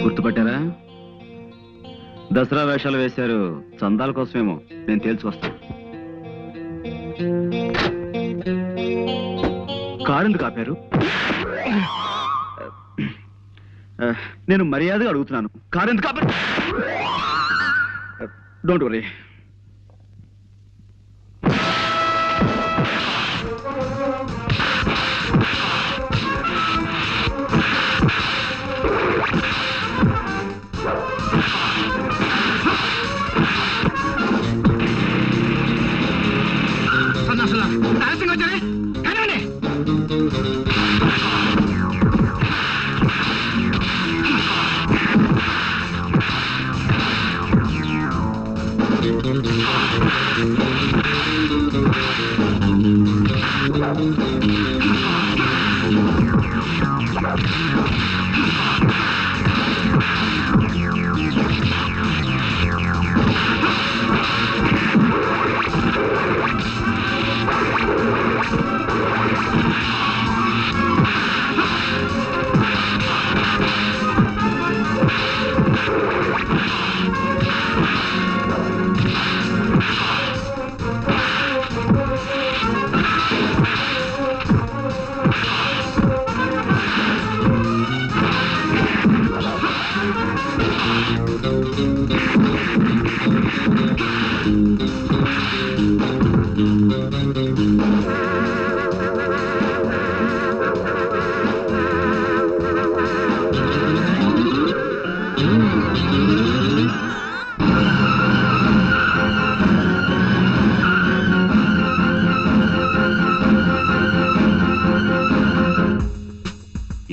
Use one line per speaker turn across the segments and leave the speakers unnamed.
గుర్తుపట్టారా? దసరా వేషాలు వేశారు, చందాల కోసమేమో. నేను తేల్చుకొస్తాను. కారెందుకు ఆపారు? నేను మర్యాదగా అడుగుతున్నాను, కారెందుకు ఆపారు? Don't worry.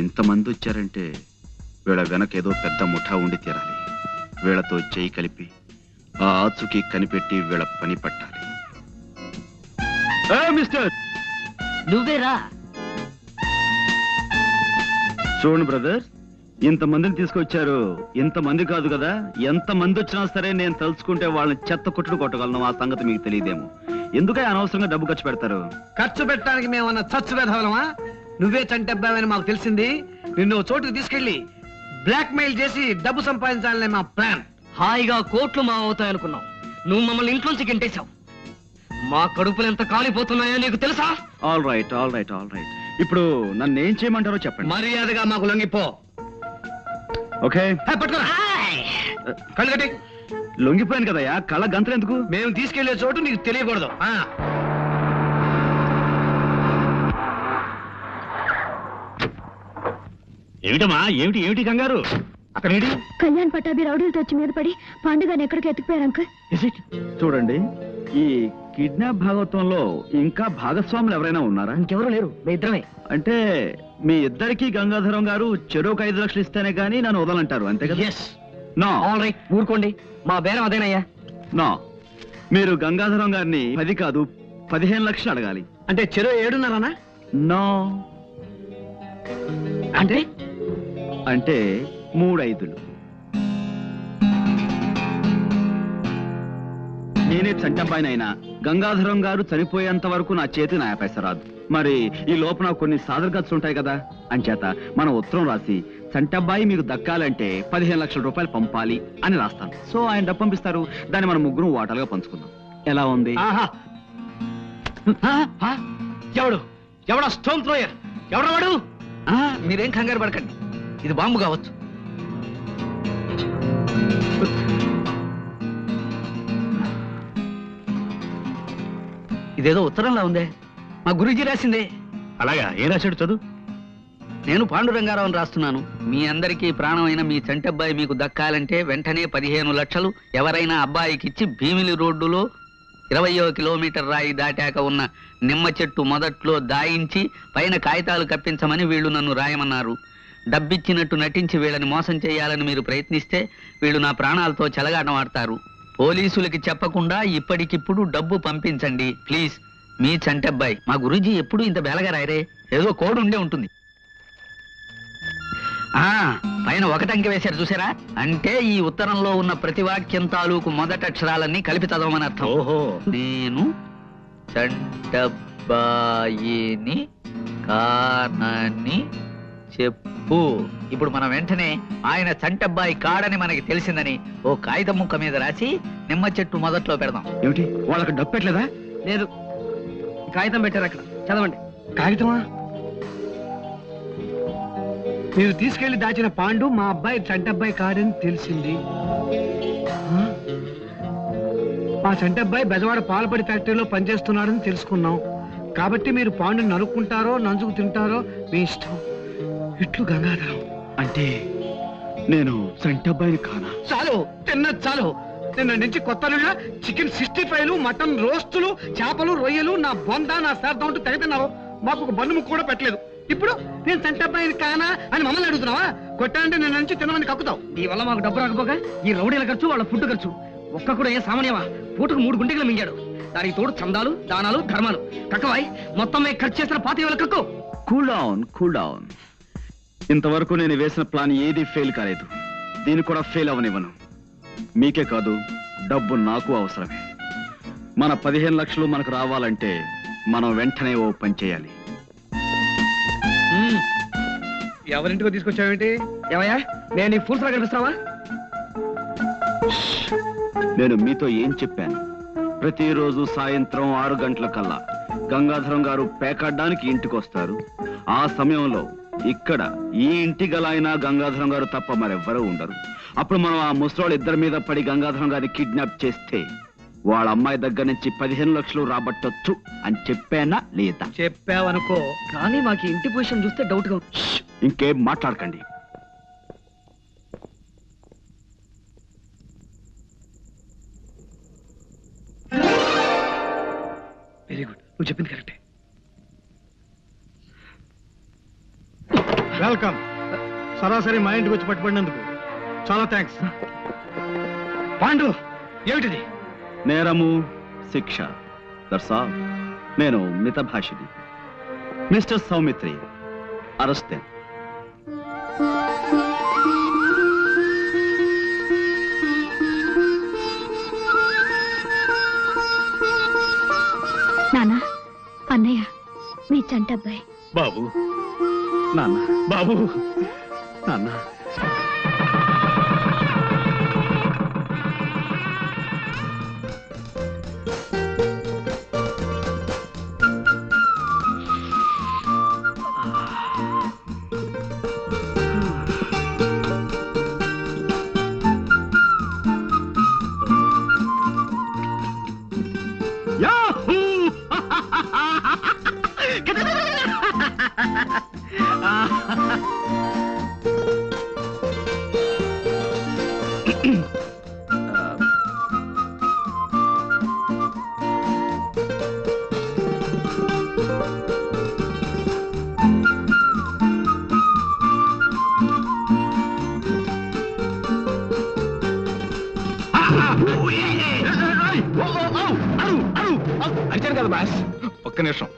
ఇంతమంది వచ్చారంటే వీళ్ళ వెనకేదో పెద్ద ముఠా ఉండి తీరాలి. వీళ్ళతో చేయి కలిపి ఆ ఆచుకి కనిపెట్టి వీళ్ళ పని పట్టాలి. మిస్టర్,
నువ్వేరా?
చూడండి బ్రదర్, ఇంతమందిని తీసుకొచ్చారు. ఇంతమంది కాదు కదా, ఎంతమంది వచ్చినా సరే నేను తలుచుకుంటే వాళ్ళని చెత్త కొట్టుడు కొట్టగలను. ఆ సంగతి మీకు తెలియదేమో. ఎందుకై అనవసరంగా డబ్బు ఖర్చు పెడతారు?
ఖర్చు పెట్టడానికి మేమన్నా చచ్చు వేధవలమా? నువ్వే చంటబ్బావని మాకు తెలిసింది. నిన్ను చోటుకు తీసుకెళ్లి బ్లాక్ మెయిల్ చేసి డబ్బు సంపాదించాలనే మా ప్లాన్.
హాయిగా కోట్లు మా అవుతాయనుకున్నావు. నువ్వు మమ్మల్ని ఇంట్లోంచి గెంటేశావు. మా కడుపులు ఎంత కాలిపోతున్నాయో నీకు తెలుసా?
All right, all right, all right. ఇప్పుడు నన్ను ఏం చేయమంటారో చెప్పండి.
మర్యాదగా మాకు లొంగిపో.
ఓకే,
పట్టుకోరా. కళ్ళు కట్టి.
లొంగిపోయాను కదయ్యా, కళ్ళ గంతలు ఎందుకు?
మేము తీసుకెళ్లే చోటు నీకు తెలియకూడదు.
ఏమిటమ్మా, ఏమిటి ఏమిటి కంగారు? అక్కడ
కళ్యాణ్ పట్టాభి రౌడీలతో వచ్చి మీద పడి పాండుగాని ఎక్కడికి ఎత్తుకుపోయారు అంకుల్.
చూడండి, ఈ కిడ్నాప్ భాగవతంలో ఇంకా భాగస్వాములు ఎవరైనా ఉన్నారా?
ఇంకెవరూ లేరు, మీ ఇద్దరమే.
అంటే మీ ఇద్దరికి గంగాధరం గారు చెరోకు 5 లక్షలు ఇస్తేనే గానీ నన్ను వదలంటారు, అంతే కదా? నో.
ఆల్ రైట్, ఊరుకోండి. మా బేరం అదేనయ్యా.
నో, మీరు గంగాధరం గారిని 10 కాదు 15 లక్షలు అడగాలి.
అంటే చెరో 7.5?
నో.
అంటే
అంటే 3 5. నేనే చంటబ్బాయినైనా గంగాధరం గారు చనిపోయేంత వరకు నా చేతి నా పైస రాదు. మరి ఈ లోపల కొన్ని సాదర ఖర్చులు ఉంటాయి కదా, అంచేత మనం ఉత్తరం రాసి చంటబ్బాయి మీకు దక్కాలంటే 15 లక్షల రూపాయలు పంపాలి అని రాస్తాను. సో ఆయన డబ్బు పంపిస్తారు, దాన్ని మనం ముగ్గురు వాటాలుగా పంచుకుందాం. ఎలా ఉంది?
ఎవడా స్టోన్ థ్రోయర్? ఎవడా వాడు? మీరేం కంగారు పడకండి, ఇది బాంబు కావచ్చు. ఇదేదో ఉత్తరంలా ఉందే, మా గురూజీ రాసిందే.
అలాగా? ఏ రాశాడు? చదువు.
నేను పాండురంగారావు రాస్తున్నాను. మీ అందరికీ ప్రాణమైన మీ చంటబ్బాయి మీకు దక్కాలంటే వెంటనే 15 లక్షలు ఎవరైనా అబ్బాయికిచ్చి భీమిలి రోడ్డులో 20వ కిలోమీటర్ రాయి దాటాక ఉన్న నిమ్మ చెట్టు మొదట్లో దాయించి పైన కాగితాలు కప్పించమని వీళ్ళు నన్ను రాయమన్నారు. డబ్బిచ్చినట్టు నటించి వీళ్ళని మోసం చేయాలని మీరు ప్రయత్నిస్తే వీళ్ళు నా ప్రాణాలతో చెలగాటం ఆడతారు. పోలీసులకి చెప్పకుండా ఇప్పటికిప్పుడు డబ్బు పంపించండి ప్లీజ్. మీ చంటబ్బాయి. మా గురూజీ ఎప్పుడు ఇంత బేలగా రాయరే, ఏదో కోడ్ ఉండే ఉంటుంది. పైన 1 అంకె వేశారు చూసారా? అంటే ఈ ఉత్తరంలో ఉన్న ప్రతి వాక్యం తాలూకు మొదటి అక్షరాలన్నీ కలిపి చదవమని అర్థం.
ఓహో.
నేను చంటబ్బాయిని కానని చెప్పు. ఇప్పుడు మనం వెంటనే ఆయన చంటబ్బాయి కాడని మనకి తెలిసిందని ఓ కాగితం ముక్క మీద రాసి నిమ్మ చెట్టు మొదట్లో పెడదాం.
ఏమిటి వాళ్ళకి డబ్బు పెట్టలేదా?
లేదు, కాగితం పెట్టారు అక్కడ, చదవండి.
కాగితమా? మీరు తీసుకెళ్లి దాచిన పాండు మా అబ్బాయి చంటబ్బాయి కాడని తెలిసింది. ఆ? మా చంటబ్బాయి బెజవాడ పాలపడి ఫ్యాక్టరీలో పనిచేస్తున్నాడని తెలుసుకున్నాం. కాబట్టి మీరు పాండుని నరుక్కుంటారో నంచుకు తింటారో మీ ఇష్టం. ఇట్లు గంగాధరం.
అంటే నేను చంటబ్బాయిని కానా?
చాలు, తిన్నది చాలు. నిన్న నుంచి కొత్త చికెన్ 65లు, మటన్ రోస్టులు, చేపలు, రొయ్యలు, నా బొంద, నా శార్థం అంటూ తెగతిన్నారు. మాకు ఒక బన్ను ముక్క కూడా పెట్టలేదు. ఇప్పుడు నేను చంటబ్బాయిని కానా అని మమ్మల్ని అడుగుతున్నావా? కొట్టాలంటే నిన్న నుంచి తినమని కక్కుతావు.
ఈ వల్ల మాకు డబ్బు రాకపోగా ఈ రౌడీల ఖర్చు, వాళ్ళ ఫుడ్ ఖర్చు ఒక్క కూడా ఏం సామాన్యమా? పూటకు 3 గుంటెలు మింగాడు. దానికి తోడు చందాలు, దానాలు, ధర్మాలు. కక్కవాయ్, మొత్తం మేము ఖర్చు చేసిన 25,000 కక్కు.
Cool down, cool down. ఇంతవరకు నేను వేసిన ప్లాన్ ఏది ఫెయిల్ కాలేదు. దీన్ని కూడా ఫెయిల్ అవనివ్వను. మీకే కాదు, డబ్బు నాకు అవసరమే. మన 15 లక్షలు మనకు రావాలంటే మనం వెంటనే ఓ పని చేయాలి.
ఎవరింటికో తీసుకొచ్చావేంటి?
ఏమయ్యా, నేను నీ ఫుల్స్ కనిపిస్తున్నావా?
నేను మీతో ఏం చెప్పాను? ప్రతిరోజు సాయంత్రం 6 గంటల కల్లా గంగాధరం గారు పేకాడ్డానికి ఇంటికి వస్తారు. ఆ సమయంలో ఇక్కడ ఈ ఇంటి గలైనా గంగాధరం గారు తప్ప మరెవ్వరూ ఉండరు. అప్పుడు మనం ఆ ముసలోళ్ళ ఇద్దరి మీద పడి గంగాధరం గారిని కిడ్నాప్ చేస్తే వాళ్ళ అమ్మాయి దగ్గర నుంచి 15 లక్షలు రాబట్టొచ్చు అని చెప్పానా లేదా?
చెప్పావనుకో.
కానీ మాకు ఈ ఇంటి పొజిషన్ చూస్తే డౌట్ గా ఉంది.
ఇంకేం మాట్లాడకండి.
వెరీ గుడ్, నువ్వు చెప్పింది కరెక్టే. వెల్కమ్. సరాసరి మా ఇంటికి వచ్చి పట్టుబడినందుకు చాలా థ్యాంక్స్. పాండు, ఏమిటిది?
నేరము, శిక్ష. That's all. నేను మితభాషిని. Mister Saumitri, arrest.
నానా, అన్నయ్య మీ చంటబ్బాయి.
బాబు, నాన్న, బాబు, నాన్న. యాహూ!
అరిచాను కదా బాస్.
ఒక్క నిమిషం.